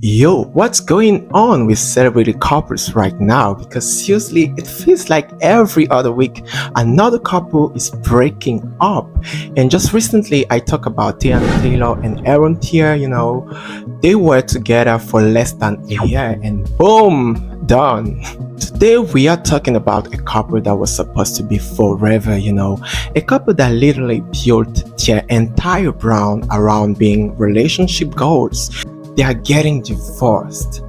Yo, what's going on with celebrity couples right now? Because seriously, it feels like every other week another couple is breaking up. And just recently, I talked about Tiana Taylor and Aaron Tier. They were together for less than a year, and boom, done. Today we are talking about a couple that was supposed to be forever, a couple that literally built their entire brand around being relationship goals. They are getting divorced.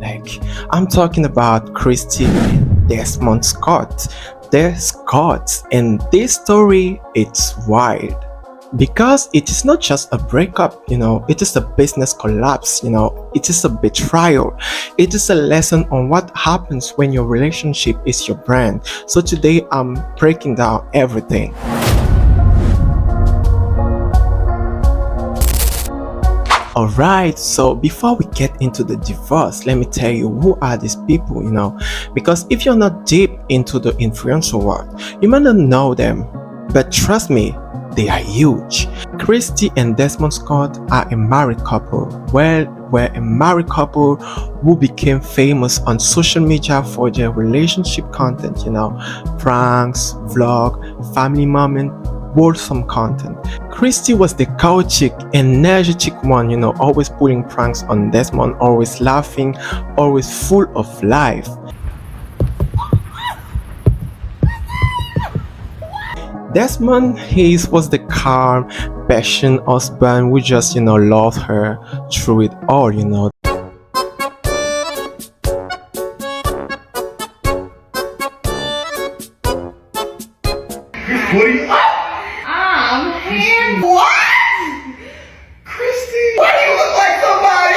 I'm talking about Kristy and Desmond Scott. They're Scots, and this story, it's wild. Because it is not just a breakup, it is a business collapse, it is a betrayal. It is a lesson on what happens when your relationship is your brand. So today I'm breaking down everything. Alright, so before we get into the divorce, let me tell you who are these people, because if you're not deep into the influential world, you might not know them, but trust me, they are huge. Kristy and Desmond Scott are a married couple. We're a married couple who became famous on social media for their relationship content, pranks, vlog, family moment, wholesome content. Kristy was the chaotic, energetic one, always putting pranks on Desmond, always laughing, always full of life. Desmond Hayes was the calm, passionate husband who just, loved her through it all, What are you? I'm here. What? Kristy, why do you look like somebody?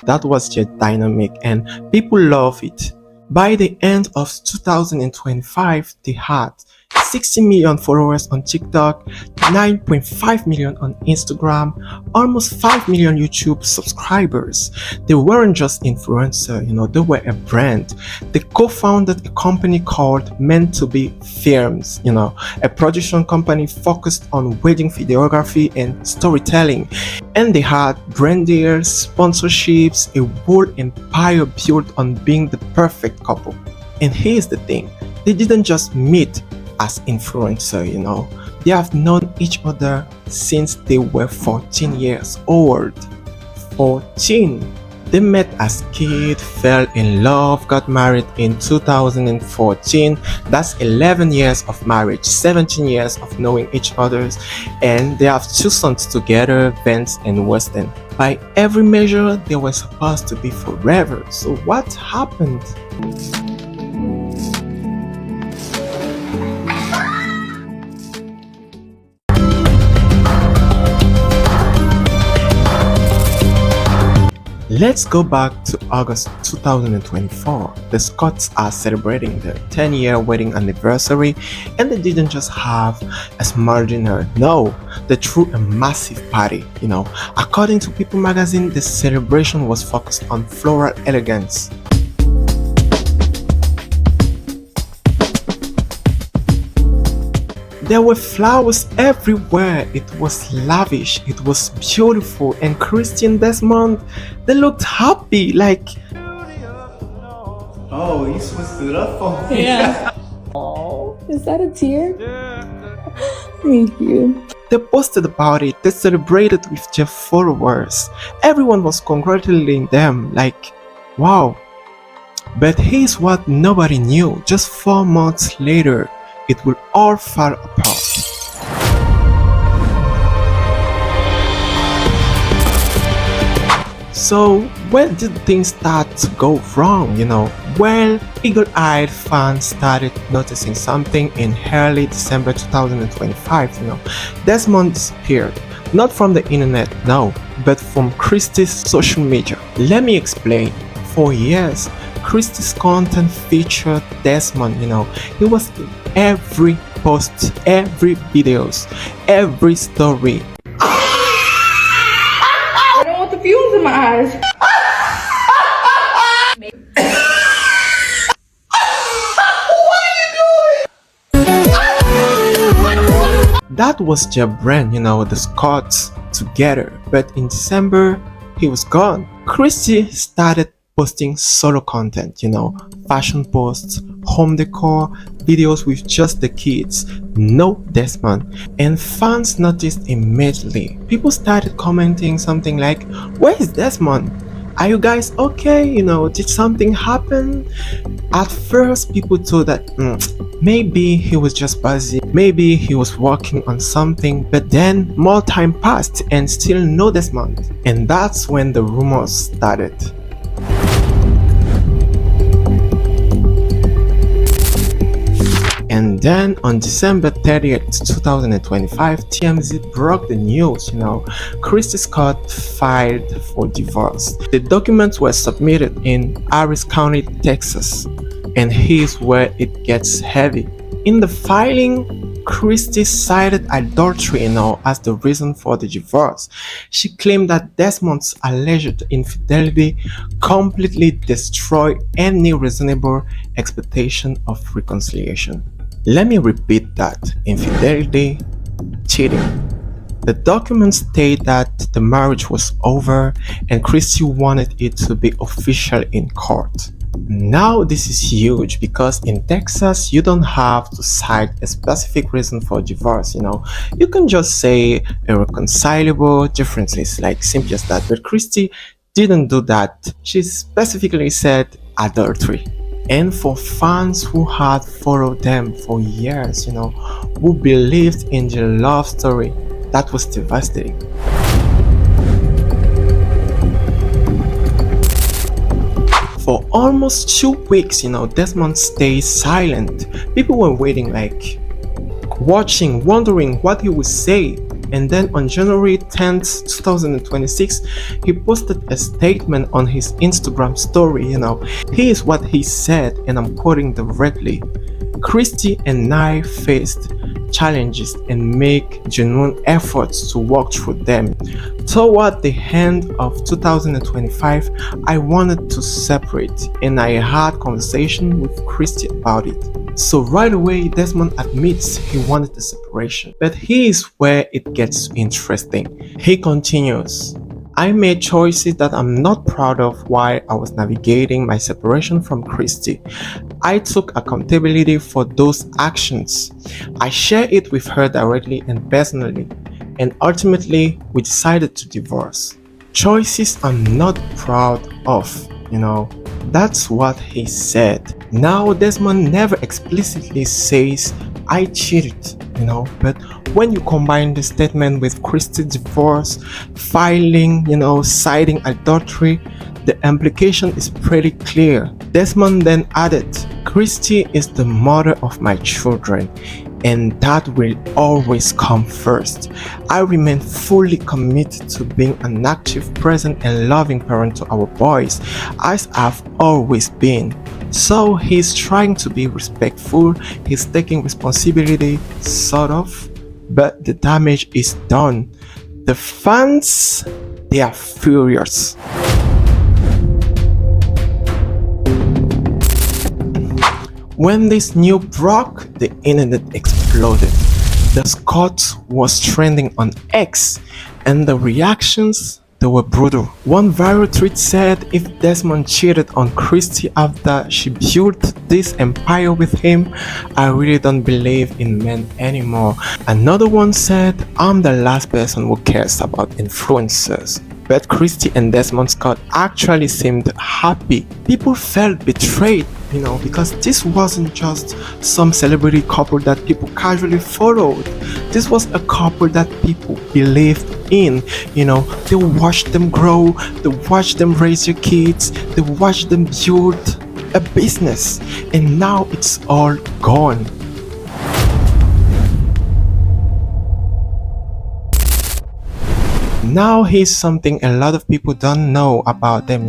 That was their dynamic, and people love it. By the end of 2025, they had 60 million followers on TikTok, 9.5 million on Instagram, almost 5 million YouTube subscribers. They weren't just influencers, they were a brand. They co-founded a company called Meant to Be Films, a production company focused on wedding videography and storytelling. And they had brand deals, sponsorships, a whole empire built on being the perfect couple. And here's the thing, they didn't just meet as influencers, they have known each other since they were 14 years old. 14. They met as kids, fell in love, got married in 2014. That's 11 years of marriage, 17 years of knowing each other, and they have 2 sons together, Vance and Weston. By every measure, they were supposed to be forever. So what happened? Let's go back to August 2024. The Scots are celebrating their 10-year wedding anniversary, and they didn't just have a small dinner. No, they threw a massive party. According to People magazine, the celebration was focused on floral elegance. There were flowers everywhere. It was lavish, it was beautiful, and Kristy and Desmond, they looked happy, Oh, you switched it up for me. Yeah. Oh, is that a tear? Thank you. They posted about it, they celebrated with their followers. Everyone was congratulating them, wow. But here's what nobody knew. Just 4 months later, it will all fall apart. So where did things start to go wrong, Well, eagle-eyed fans started noticing something in early December 2025, Desmond disappeared. Not from the internet, no, but from Kristy's social media. Let me explain. For years, Kristy's content featured Desmond, he was in every post, every videos, every story. I don't want the fumes in my eyes. That was their brand, the Scots together. But in December, he was gone. Kristy started posting solo content, fashion posts, home decor, videos with just the kids, no Desmond. And fans noticed immediately. People started commenting something like, "Where is Desmond? Are you guys okay? Did something happen?" At first, people thought that maybe he was just busy, maybe he was working on something, but then more time passed and still no Desmond. And that's when the rumors started. And then on December 30th, 2025, TMZ broke the news, Kristy Scott filed for divorce. The documents were submitted in Harris County, Texas, and here's where it gets heavy. In the filing, Kristy cited adultery, as the reason for the divorce. She claimed that Desmond's alleged infidelity completely destroyed any reasonable expectation of reconciliation. Let me repeat that. Infidelity, cheating. The documents state that the marriage was over and Kristy wanted it to be official in court. Now this is huge because in Texas you don't have to cite a specific reason for divorce, You can just say irreconcilable differences, like simple as that. But Kristy didn't do that. She specifically said adultery. And for fans who had followed them for years, who believed in the love story, that was devastating. For almost 2 weeks, Desmond stayed silent. People were waiting, watching, wondering what he would say. And then on January 10th, 2026, he posted a statement on his Instagram story. Here's what he said, and I'm quoting directly. "Kristy and I faced challenges and make genuine efforts to work through them. Toward the end of 2025, I wanted to separate, and I had conversation with Kristy about it." So right away, Desmond admits he wanted a separation. But here's where it gets interesting. He continues, "I made choices that I'm not proud of while I was navigating my separation from Kristy. I took accountability for those actions. I share it with her directly and personally, and ultimately we decided to divorce. Choices I'm not proud of, That's what he said. Now Desmond never explicitly says I cheated, but when you combine the statement with Kristy's divorce, filing, citing adultery, the implication is pretty clear. Desmond then added, "Kristy is the mother of my children, and that will always come first. I remain fully committed to being an active, present, and loving parent to our boys, as I've always been." So he's trying to be respectful, he's taking responsibility, sort of, but the damage is done. The fans, they are furious. When this news broke, the internet exploded. The Scott was trending on X, and the reactions, they were brutal. One viral tweet said, "If Desmond cheated on Kristy after she built this empire with him, I really don't believe in men anymore." Another one said, "I'm the last person who cares about influencers." But Kristy and Desmond Scott actually seemed happy. People felt betrayed, because this wasn't just some celebrity couple that people casually followed. This was a couple that people believed in. They watched them grow, they watched them raise their kids, they watched them build a business, and now it's all gone. Now here's something a lot of people don't know about them,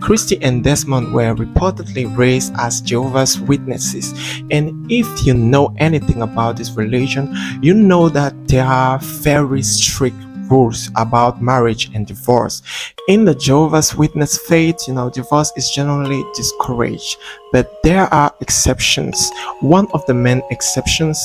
Kristy and Desmond were reportedly raised as Jehovah's Witnesses, and if you know anything about this religion, you know that there are very strict rules about marriage and divorce. In the Jehovah's Witness faith, divorce is generally discouraged, but there are exceptions. One of the main exceptions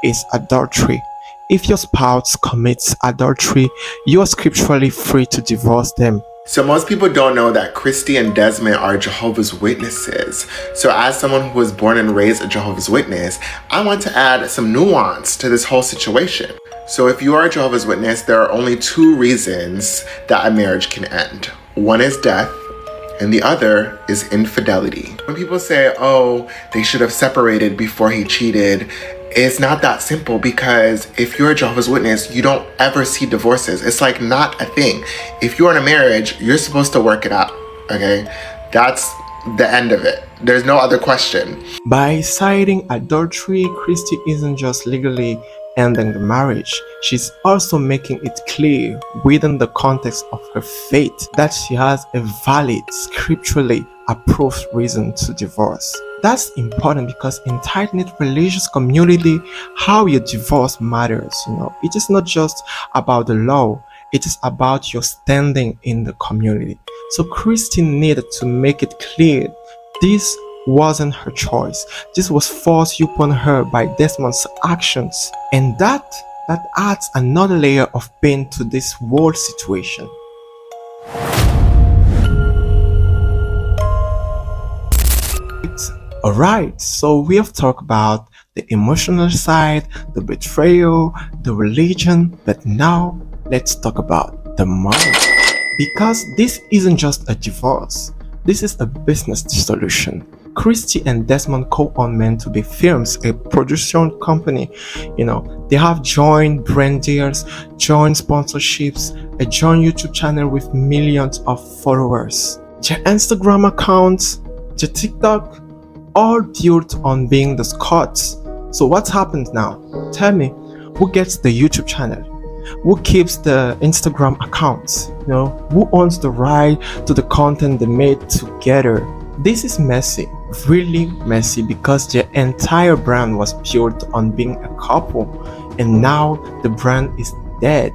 is adultery. If your spouse commits adultery, you are scripturally free to divorce them. So most people don't know that Kristy and Desmond are Jehovah's Witnesses. So as someone who was born and raised a Jehovah's Witness, I want to add some nuance to this whole situation. So if you are a Jehovah's Witness, there are only two reasons that a marriage can end. One is death, and the other is infidelity. When people say, oh, they should have separated before he cheated, it's not that simple, because if you're a Jehovah's Witness, you don't ever see divorces. It's like not a thing. If you're in a marriage, you're supposed to work it out, okay? That's the end of it. There's no other question. By citing adultery, Kristy isn't just legally ending the marriage. She's also making it clear within the context of her faith that she has a valid, scripturally approved reason to divorce. That's important because in tight-knit religious community, how you divorce matters. It is not just about the law, it is about your standing in the community. So Kristy needed to make it clear this wasn't her choice. This was forced upon her by Desmond's actions. And that adds another layer of pain to this whole situation. Alright, so we have talked about the emotional side, the betrayal, the religion, but now let's talk about the money. Because this isn't just a divorce, this is a business dissolution. Kristy and Desmond co-own Meant to Be Films, a production company. They have joint brand deals, joint sponsorships, a joint YouTube channel with millions of followers. Their Instagram accounts, their TikTok, all built on being the Scotts. So what happens now? Tell me, who gets the YouTube channel? Who keeps the Instagram accounts? Who owns the right to the content they made together? This is messy, really messy, because their entire brand was built on being a couple, and now the brand is dead.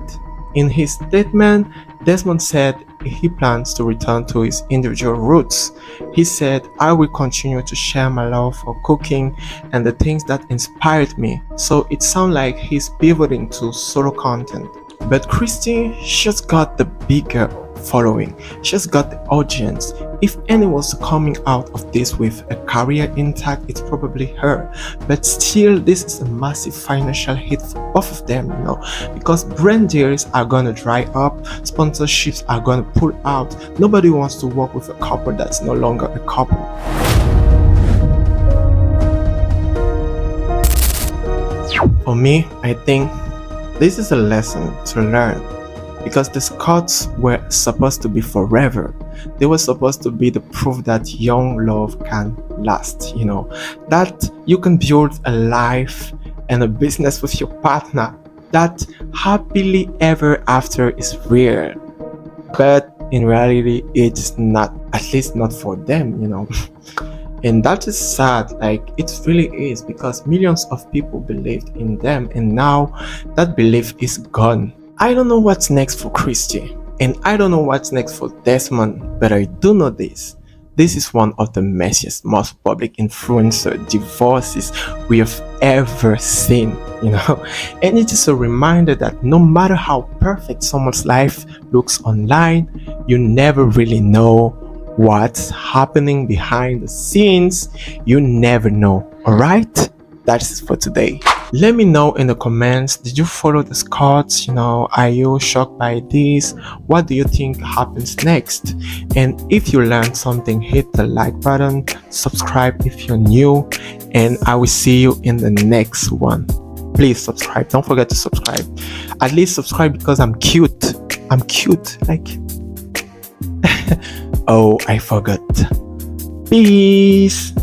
In his statement, Desmond said he plans to return to his individual roots. He said, I will continue to share my love for cooking and the things that inspired me. So it sounds like he's pivoting to solo content. But Kristy, she's got the bigger following. She's got the audience. If anyone's coming out of this with a career intact, it's probably her. But still, this is a massive financial hit for both of them, because brand deals are gonna dry up, sponsorships are gonna pull out. Nobody wants to work with a couple that's no longer a couple. For me, I think this is a lesson to learn, because the Scotts were supposed to be forever. They were supposed to be the proof that young love can last, that you can build a life and a business with your partner, that happily ever after is rare. But in reality, it's not, at least not for them, And that is sad, it really is, because millions of people believed in them, and now that belief is gone. I don't know what's next for Kristy, and I don't know what's next for Desmond, but I do know this. This is one of the messiest, most public influencer divorces we have ever seen, And it is a reminder that no matter how perfect someone's life looks online, you never really know what's happening behind the scenes. You never know. Alright? That's it for today. Let me know in the comments, did you follow the Scotts? Are you shocked by this? What do you think happens next? And if you learned something, hit the like button, subscribe if you're new, and I will see you in the next one. Please subscribe. Don't forget to subscribe. At least subscribe because I'm cute. I'm cute. Oh, I forgot. Peace.